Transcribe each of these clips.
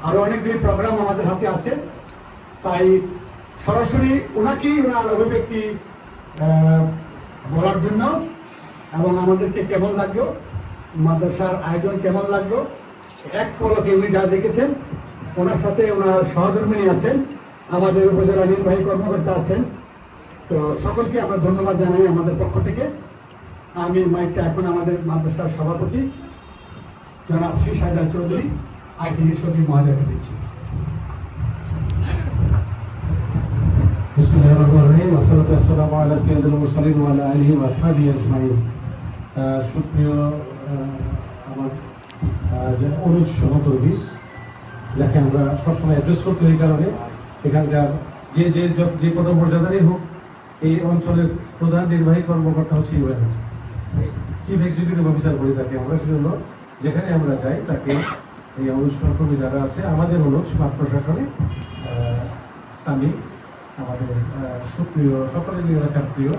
আরো অনেকগুলি প্রোগ্রাম আমাদের হাতে আছে, তাই সরাসরি ওনাকেই ওনার অভিব্যক্তি বলার জন্য এবং আমাদেরকে কেমন লাগলো, মাদ্রাসার আয়োজন কেমন লাগলো, এক পলকে উনি যা দেখেছেন, ওনার সাথে ওনার সহধর্মিণী আছেন, আমাদের উপজেলা নির্বাহী কর্মকর্তা আছেন, তো সকলকে আমরা ধন্যবাদ জানাই আমাদের পক্ষ থেকে। আমি মাইকটা এখন আমাদের মাদ্রাসার সভাপতি জনাব শ্রী সাইদার চৌধুরী আইটি সচিব মহোদয়কে দিচ্ছি। সুপ্রিয় আমার অনুজ সহকর্মী, যাকে আমরা সবসময় অ্যাড্রেস করতে এই কারণে এখানকার যে পদমর্যাদারই হোক, এই অঞ্চলের প্রধান নির্বাহী কর্মকর্তা হচ্ছে ইউএন চিফ এক্সিকিউটিভ অফিসার বলে তাকে আমরা, সেজন্য যেখানে আমরা যাই তাকে এই অনুজ সহকর্মী যারা আছে, আমাদের অনুজ মাঠ প্রশাসনে স্বামী, আমাদের সুপ্রিয় সকলের এলাকার প্রিয়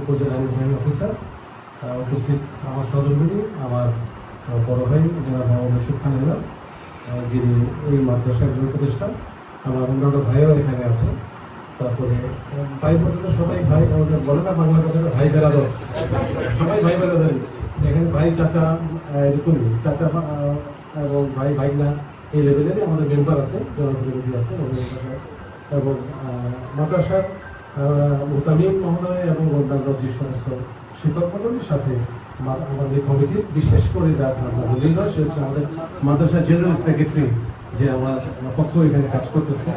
উপজেলা নির্বাহী অফিসার, উপস্থিত আমার সহযোগী, আমার বড় ভাই জনাব মোহাম্মদ রশিদ খান, যিনি এই মাদ্রাসার একজন প্রতিষ্ঠান, আমার অন্যান্য ভাইও এখানে আছে। তারপরে ভাই বলতে তো সবাই ভাই, আমাদের বলে না বাংলা কথা, ভাই বেড়াদর, সবাই ভাই বেড়াদার। এখানে ভাই চাচা এরকমই, চাচা এবং ভাই ভাইনা এই লেভেলেরই আমাদের মেম্বার আছে, জনপ্রতিনিধি আছে এবং মাদ্রাসার মোতামিম মহোদয় এবং অন্যান্য যে সমস্ত শিক্ষক মন্ডলীর সাথে আমাদের কমিটি, বিশেষ করে যার নাম বললেই নয়, সে হচ্ছে আমাদের মাদ্রাসা জেনারেল সেক্রেটারি, যে আমার পক্ষ এখানে কাজ করতেছে,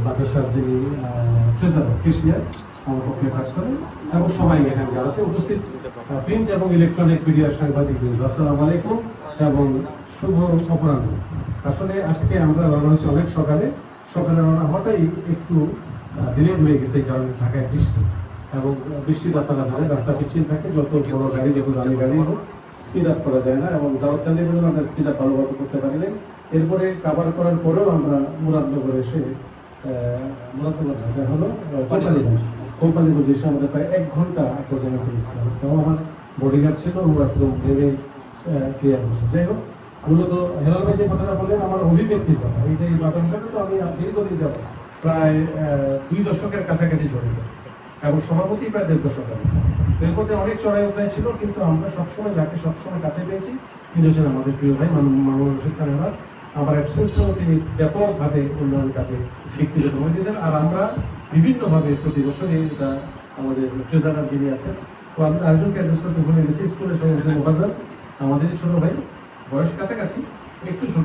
মাদ্রাসার যিনি ট্রেজারার কৃষিয়ার আমার পক্ষে কাজ করেন, এবং সবাই এখানে যারা আছে উপস্থিত, প্রিন্ট এবং ইলেকট্রনিক মিডিয়ার সাংবাদিক, আসসালামু আলাইকুম এবং শুভ অপরাহ্ন। আসলে আজকে আমরা রওনা হয়েছি অনেক সকালে রওনা হওয়াটাই একটু ডিলে হয়ে গেছে, এই কারণে ঢাকায় বৃষ্টি, এবং বৃষ্টিতে আপনারা জানেন রাস্তা পিছিয়ে থাকে, যত বড় গাড়ি যত দামি গাড়ি হোক স্পিড আপ করা যায় না, এবং দাওয়াতকান্দির জন্য আমরা স্পিড আপ ভালোভাবে করতে পারি না। এরপরে কাভার করার পরেও আমরা মুরাদনগর এসে মুরাদনগর ঢাকা হলো কোম্পানিগঞ্জ এসে আমাদের প্রায় 1 ঘন্টা পর্যন্ত করেছিলাম, তাও আমার বডিগার্ড ছিল, ওরা একদম ভেবে ক্লিয়ার করছে। যাই হোক, মূলত হেলাল ভাই যে কথাটা বললেন আমার অভিব্যক্তির কথা, এই মাদ্রাসাটা তো আমি দীর্ঘদিন যাব, প্রায় 2 দশকের কাছাকাছি জড়িত, এবং সভাপতি প্রায় 1.5 দশক। এর মধ্যে অনেক চড়াই উঠাই ছিল, কিন্তু আমরা সবসময় যাকে সবসময় কাছে পেয়েছি তিনি হচ্ছেন আমাদের প্রিয় ভাই মোহাম্মদ রশিদ খান। আমার অ্যাবসেন্সেও তিনি ব্যাপকভাবে উন্নয়নের কাছে ব্যক্তিগত হয়ে দিয়েছেন, আর আমরা বিভিন্নভাবে প্রতি বছরই এটা আমাদের ট্রেজারার যিনি আছেন, তো আমি আরেকজনকে অ্যাড্রেস করতে ভুলে গেছি, স্কুলের সঙ্গে মোবাজার, আমাদের ছোট ভাই, বয়স কাছাকাছি, একটু ছোট।